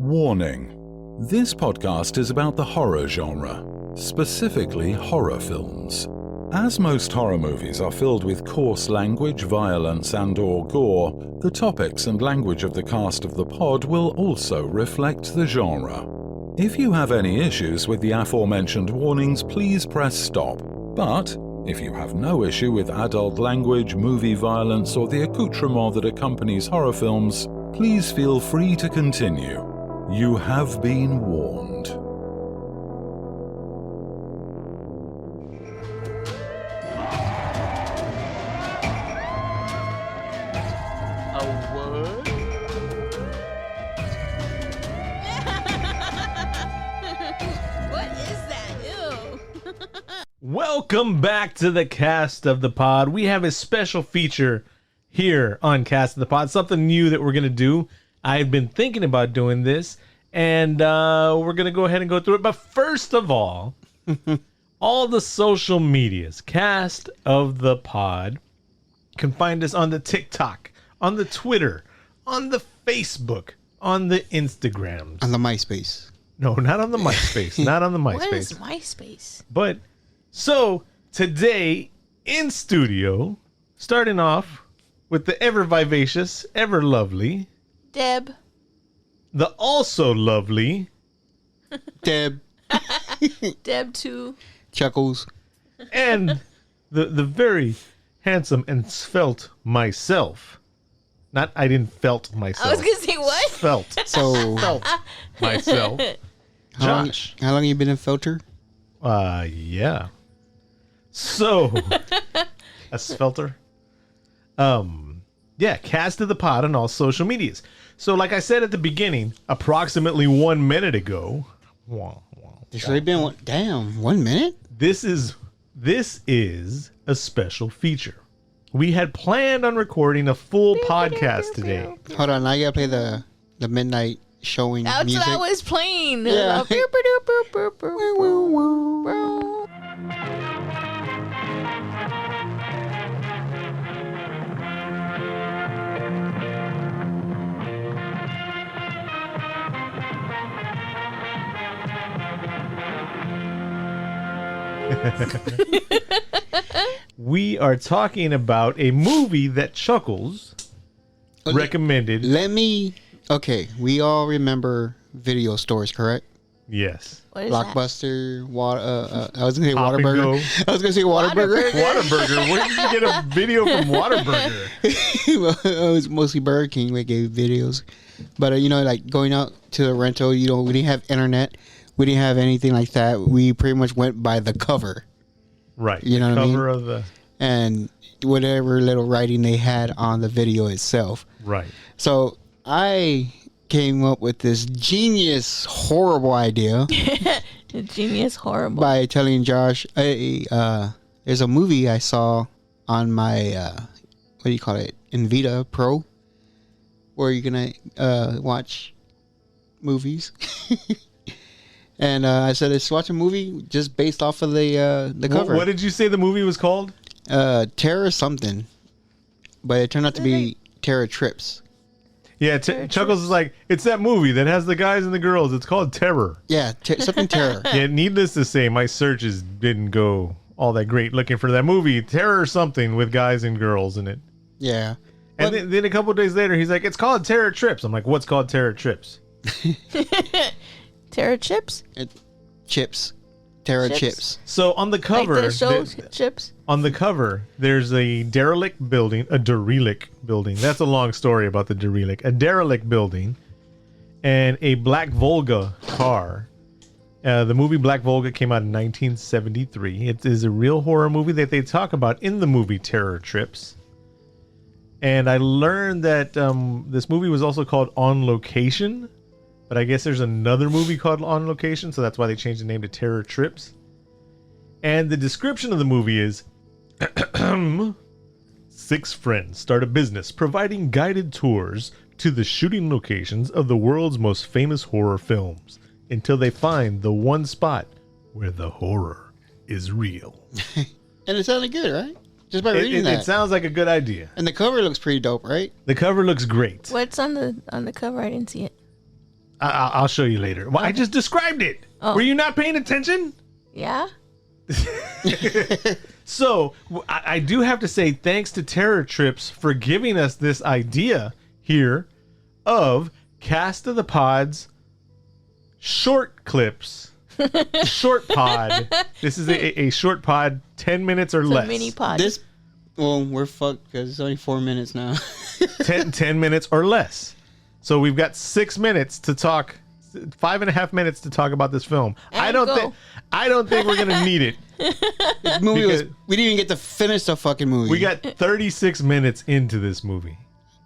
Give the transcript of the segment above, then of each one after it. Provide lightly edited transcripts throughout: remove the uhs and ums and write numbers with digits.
Warning. This podcast is about the horror genre, specifically horror films. As most horror movies are filled with coarse language, violence and/or gore, the topics and language of the cast of the pod will also reflect the genre. If you have any issues with the aforementioned warnings, please press stop. But if you have no issue with adult language, movie violence, or the accoutrement that accompanies horror films, please feel free to continue. You have been warned. A what? What is that? Ew. Welcome back to the Cast of the Pod. We have a special feature here on Cast of the Pod, something new that we're going to do. I've been thinking about doing this, and we're going to go ahead and go through it. But first of all the social medias, Cast of the Pod. You can find us on the TikTok, on the Twitter, on the Facebook, on the Instagrams. On the MySpace. No, not on the MySpace. Not on the MySpace. What is MySpace? But so today in studio, starting off with the ever vivacious, ever lovely, Deb. the also lovely, Deb. Deb 2. Chuckles. and the very handsome and svelte myself. Not I didn't felt myself. I was going to say what? Felt. So, Felt myself. how Josh. long you been in Filter? Yeah. So, a svelter. Yeah, Cast of the Pod on all social medias. So, like I said at the beginning, approximately 1 minute ago, It's really been 1 minute? this is a special feature. We had planned on recording a full podcast today. Hold on, I gotta play the midnight showing That's music. what I was playing. Yeah. Boop, boop, boop, boop, boop, boop, boop. We are talking about a movie that Chuckles recommended. Okay, we all remember video stores, correct? Yes. What is that? Blockbuster, I was gonna say Pop and Whataburger. I was gonna say Whataburger. Whataburger. Where did you get a video from Whataburger? Well, it was mostly Burger King. We gave videos, but like going out to the rental, we didn't have internet, we didn't have anything like that. We pretty much went by the cover, Right. You know the what I mean? cover of the and whatever little writing they had on the video itself. right. So I came up with this genius, horrible idea Genius horrible. by telling Josh, hey, there's a movie I saw on my, what do you call it, Invita Pro, where you're going to watch movies. And I said, let's watch a movie just based off of the cover. What did you say the movie was called? Terror something. But it turned out to be Terror Trips. Yeah, Chuckles is like, it's that movie that has the guys and the girls. It's called Terror. Yeah, something terror. Yeah, needless to say, my searches didn't go all that great looking for that movie, Terror something with guys and girls in it. Yeah. And then a couple of days later, he's like, it's called Terror Trips. I'm like, what's called Terror Trips? Terror chips? Chips. Terror Chips? chips. So on the cover, Like the show chips? on the cover, there's a derelict building. That's a long story about the derelict. A derelict building and a Black Volga car. The movie Black Volga came out in 1973. It is a real horror movie that they talk about in the movie Terror Trips. And I learned that this movie was also called On Location. But I guess there's another movie called On Location, so that's why they changed the name to Terror Trips. And the description of the movie is 6 friends start a business providing guided tours to the shooting locations of the world's most famous horror films until they find the one spot where the horror is real. And it sounded good, right? Just by reading that. It sounds like a good idea. And the cover looks pretty dope, right? The cover looks great. What's on the cover? I didn't see it. I'll show you later. Well, I just described it. Oh. Were you not paying attention? Yeah. So I do have to say thanks to Terror Trips for giving us this idea here of Cast of the Pods short clips. Short pod. This is a short pod, 10 minutes or It's less. a mini pod. Well, we're fucked because it's only 4 minutes now. 10 minutes or less. So we've got 6 minutes to talk, 5.5 minutes to talk about this film. And I don't go. think we're gonna need it. The movie was, we didn't even get to finish the fucking movie. We got 36 minutes into this movie.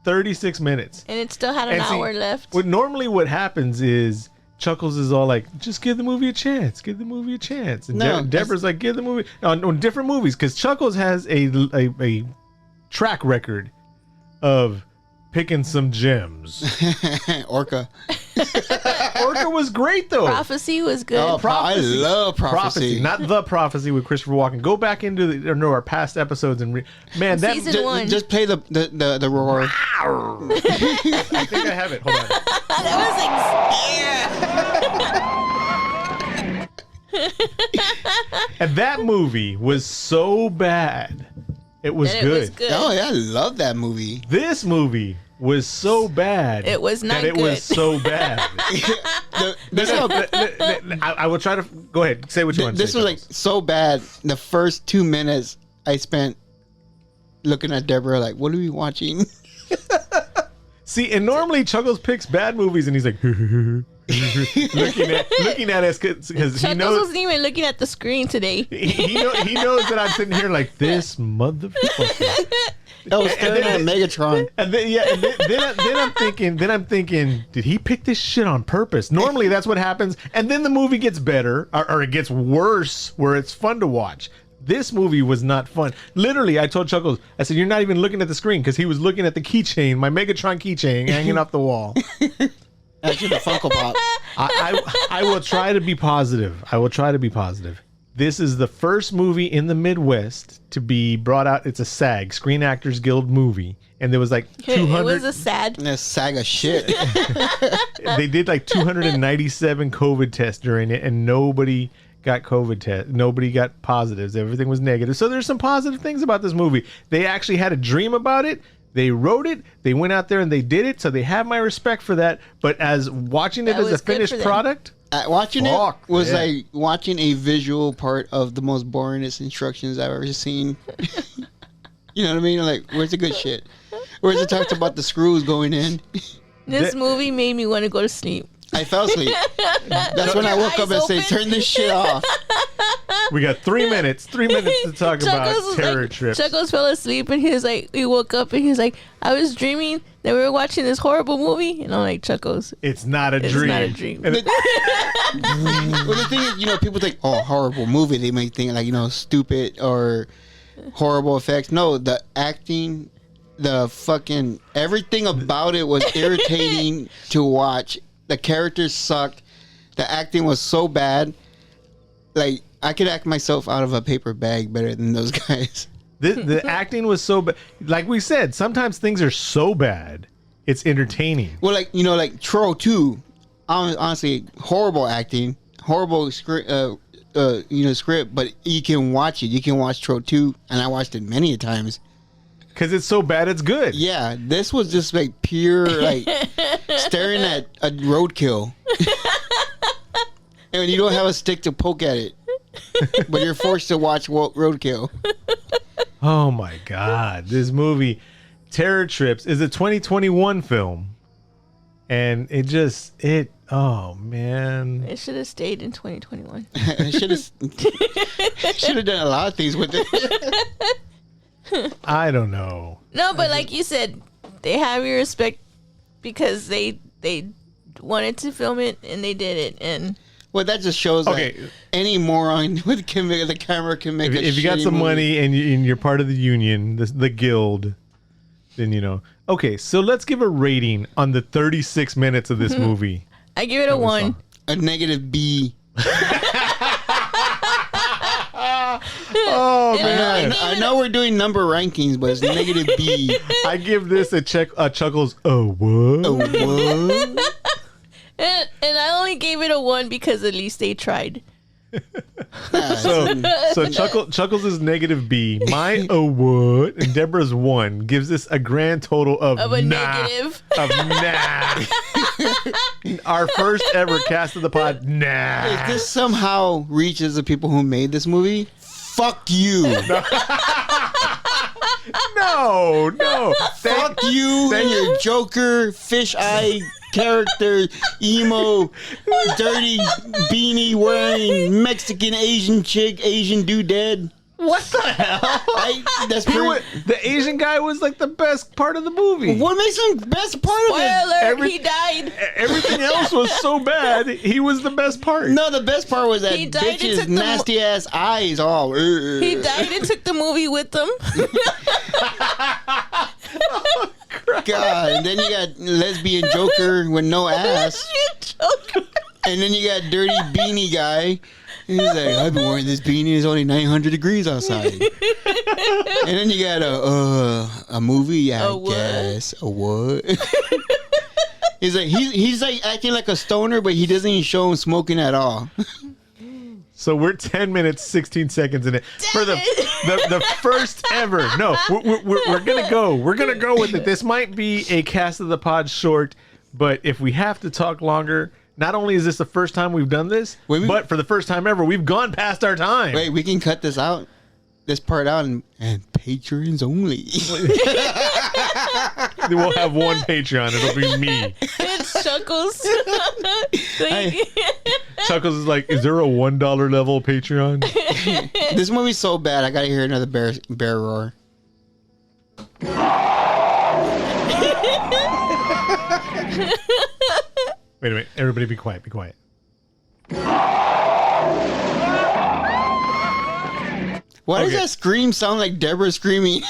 36 minutes. And it still had an And see, hour left. Normally what happens is Chuckles is all like, just give the movie a chance. Give the movie a chance. And No, Deborah's like, give the movie on different movies, because Chuckles has a track record of picking some gems. Orca. Orca was great though. Prophecy was good. Oh, I love Prophecy. Not The Prophecy with Christopher Walken. Go back into our past episodes and man, that Season one. Just play the roar. I think I have it. Hold on. And that movie was so bad. It was And good. It was good. Oh yeah, I love that movie. This movie was so bad. It was not that it good. was so bad. I will try to go ahead. Say what you want. This was like so bad. The first 2 minutes I spent looking at Deborah like, what are we watching? See, and normally Chuckles picks bad movies, and he's like looking at us because he Chuckles knows wasn't even looking at the screen today. he knows that I'm sitting here like this motherfucker. I was staring at Megatron. And then I'm thinking, did he pick this shit on purpose? Normally that's what happens, and then the movie gets better or it gets worse, where it's fun to watch. This movie was not fun. Literally, I told Chuckles, I said, you're not even looking at the screen, because he was looking at the keychain, my Megatron keychain hanging off the wall. Actually, the Funko Pop. I will try to be positive. This is the first movie in the Midwest to be brought out. It's a SAG, Screen Actors Guild movie. And there was like 200. It was a sad. That saga shit. They did like 297 COVID tests during it, and nobody got COVID test. Nobody got positives. Everything was negative. So there's some positive things about this movie. They actually had a dream about it. They wrote it. They went out there and they did it. So they have my respect for that. But as watching it That as a was good finished for them. product, Watching Fuck, it was yeah. like watching a visual part of the most boringest instructions I've ever seen. You know what I mean? Like, where's the good shit? Where's it talks about the screws going in? This movie made me want to go to sleep. I fell asleep. That's when I woke up and Eyes said, open. turn this shit off. we got 3 minutes. 3 minutes to talk about was Terror like, Trips. Chuckles fell asleep and he woke up and he was like, I was dreaming that we were watching this horrible movie. And I'm like, Chuckles, It's not a it's dream. not a dream. And Well, the thing is, you know, people think, oh, horrible movie. They may think, like, you know, stupid or horrible effects. No, the acting, the fucking everything about it was irritating to watch. The characters sucked. The acting was so bad. Like, I could act myself out of a paper bag better than those guys. the acting was so bad. Like we said, sometimes things are so bad, it's entertaining. Well, like, you know, like Troll 2, honestly, horrible acting, horrible script, script, but you can watch it. You can watch Troll 2, and I watched it many times. Because it's so bad, it's good. Yeah, this was just like pure, like, staring at a roadkill. And you don't have a stick to poke at it. But you're forced to watch roadkill. Oh my God. This movie, Terror Trips, is a 2021 film. And oh man. It should have stayed in 2021. Should have done a lot of things with it. I don't know. No, but like you said, they have your respect because they wanted to film it and they did it. And Well, that just shows Okay. that any moron with the camera can make If you got shitty some movie. money and you're part of the union, the guild, then you know. Okay, so let's give a rating on the 36 minutes of this movie. I give it a 1. A negative B. Oh And man. I know we're doing number rankings, but it's negative B. I give this a Chuckles. Oh what? Oh, what? And only gave it a 1 because at least they tried. So Chuckles is negative B. My a what? And Deborah's 1 gives us a grand total of Of a nah. negative. Of nah. Our first ever cast of the pod. Nah. If this somehow reaches the people who made this movie, fuck you. No. Fuck you and your Joker, fish eye character, emo, dirty beanie wearing Mexican Asian chick, Asian doodad. What the hell? That's The Asian guy was like the best part of the movie. What makes him the best part of it? Spoiler, he died. Everything else was so bad. He was the best part. No, the best part was that He died and bitch's took the nasty ass eyes all. He died and took the movie with him. God, and then you got lesbian Joker with no ass. Joker. And then you got dirty beanie guy. He's like, I've been wearing this beanie. It's only 900 degrees outside. And then you got a movie, I guess. A what? He's like acting like a stoner, but he doesn't even show him smoking at all. So we're 10 minutes, 16 seconds in it for the first ever. No, we're gonna go. We're gonna go with it. This might be a cast of the pod short, but if we have to talk longer, not only is this the first time we've done this, but for the first time ever, we've gone past our time. Wait, we can cut this part out, and patrons only. We'll have one Patreon. It'll be me. It's Chuckles. Chuckles is like, is there a $1 level Patreon? This movie's so bad, I gotta hear another bear roar. Wait a minute. Everybody be quiet. Be quiet. Why does that scream sound like Deborah screaming?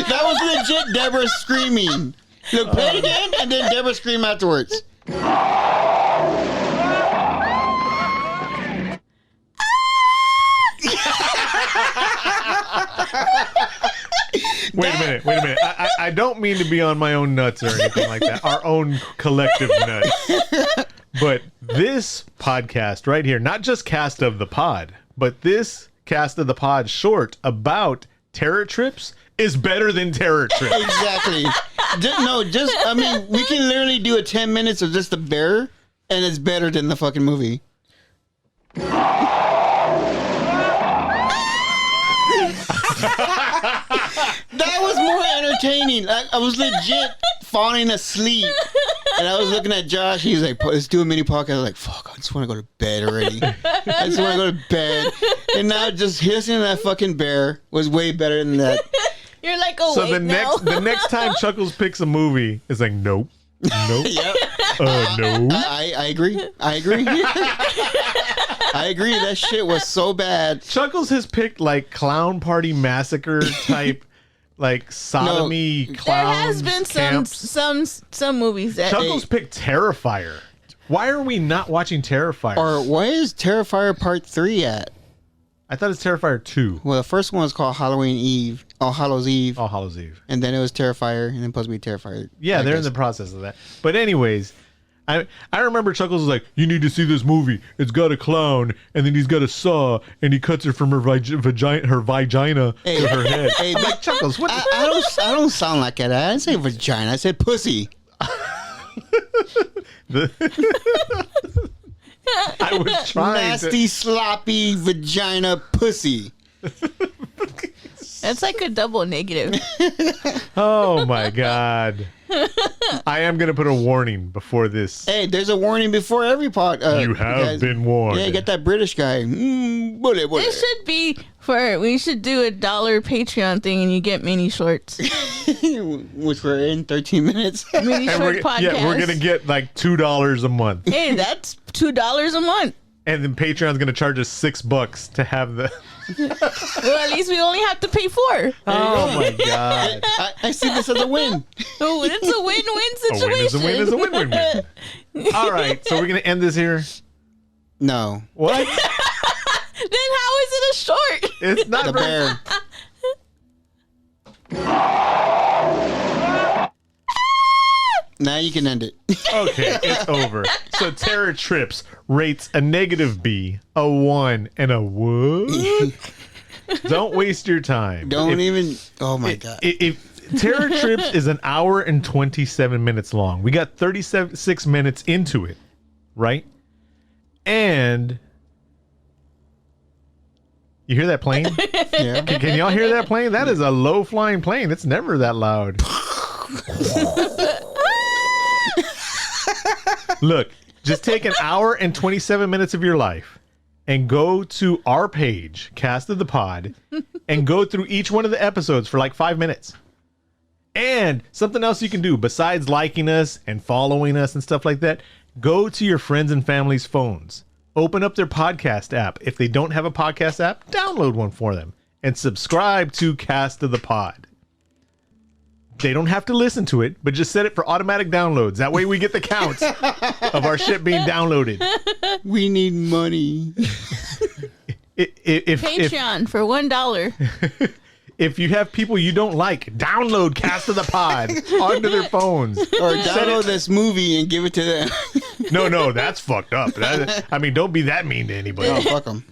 That was legit Deborah screaming. Look, play it again, and then Deborah scream afterwards. Wait a minute. I don't mean to be on my own nuts or anything like that. Our own collective nuts. But this podcast right here, not just cast of the pod, but this cast of the pod short about terror trips is better than terror trips. Exactly. I mean, we can literally do a 10 minutes of just the bear, and it's better than the fucking movie. That was more entertaining. I was legit falling asleep, and I was looking at Josh. He was like, "Let's do a mini podcast." I was like, "Fuck, I just want to go to bed already. I just want to go to bed." And now just listening to that fucking bear was way better than that. You're like, oh, So wait, the next time Chuckles picks a movie, it's like, nope. Yep. No. I agree. I agree. That shit was so bad. Chuckles has picked like Clown Party Massacre type, like sodomy There clowns. has been camps. some movies that Chuckles picked Terrifier. Why are we not watching Terrifier? Or why is Terrifier Part 3 at? I thought it's Terrifier 2. Well, the first one was called Halloween Eve. All Hallows Eve. All Hallows Eve. And then it was Terrifier, and then supposed to be Terrifier. Yeah, they're in the process of that. But anyways, I remember Chuckles was like, you need to see this movie. It's got a clown, and then he's got a saw, and he cuts her from her vagina to her head. Hey, I'm like, Chuckles, what? I don't sound like that. I didn't say vagina. I said pussy. I was trying Nasty, sloppy vagina pussy. That's like a double negative. Oh my God. I am going to put a warning before this. Hey, there's a warning before every pod. You have been warned. Yeah, you got that British guy. Bullet. It should be we should do a $1 Patreon thing and you get mini shorts. Which we're in 13 minutes. Mini And short podcast. we're going to get like $2 a month. Hey, that's $2 a month. And then Patreon's going to charge us $6 to have the... Well, at least we only have to pay $4. Oh my God. I see this as a win. Oh, it's a win-win A win situation. is a win-win-win. All right, so we're going to end this here. No. What? Then how is it a short? It's not The very... bear. Now you can end it. Okay, it's over. So Terror Trips rates a -B, a 1, and a what? Don't waste your time. Don't even. Oh my god. If Terror Trips is an hour and 27 minutes long. We got 36 minutes into it, right? And you hear that plane? Yeah. Can y'all hear that plane? That is a low-flying plane. It's never that loud. Look, just take an hour and 27 minutes of your life and go to our page, Cast of the Pod, and go through each one of the episodes for like 5 minutes. And something else you can do besides liking us and following us and stuff like that, go to your friends and family's phones. Open up their podcast app. If they don't have a podcast app, download one for them and subscribe to Cast of the Pod. They don't have to listen to it, but just set it for automatic downloads. That way we get the counts of our shit being downloaded. We need money. Patreon for $1. If you have people you don't like, download Cast of the Pod onto their phones. Or download this movie and give it to them. No, that's fucked up. Don't be that mean to anybody. Oh, fuck them.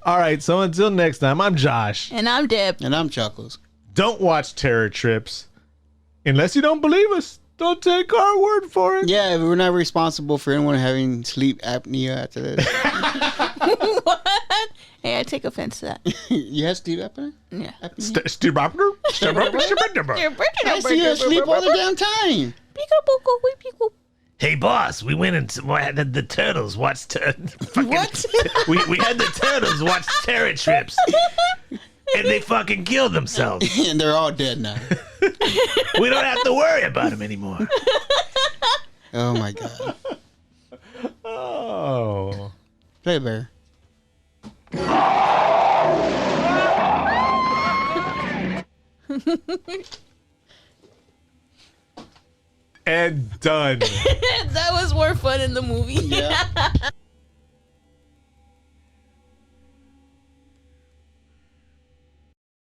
All right, so until next time, I'm Josh. And I'm Deb. And I'm Chuckles. Don't watch Terror Trips. Unless you don't believe us, don't take our word for it. Yeah, we're not responsible for anyone having sleep apnea after this. What? Hey, I take offense to that. You have sleep apnea? Yeah. I see you sleep all the damn time. Hey, boss, we went and had the turtles watch. What? we had the turtles watch Terror Trips, and they fucking killed themselves. And they're all dead now. We don't have to worry about them anymore. Oh my god. Oh. Play bear. And done. That was more fun in the movie. Yeah.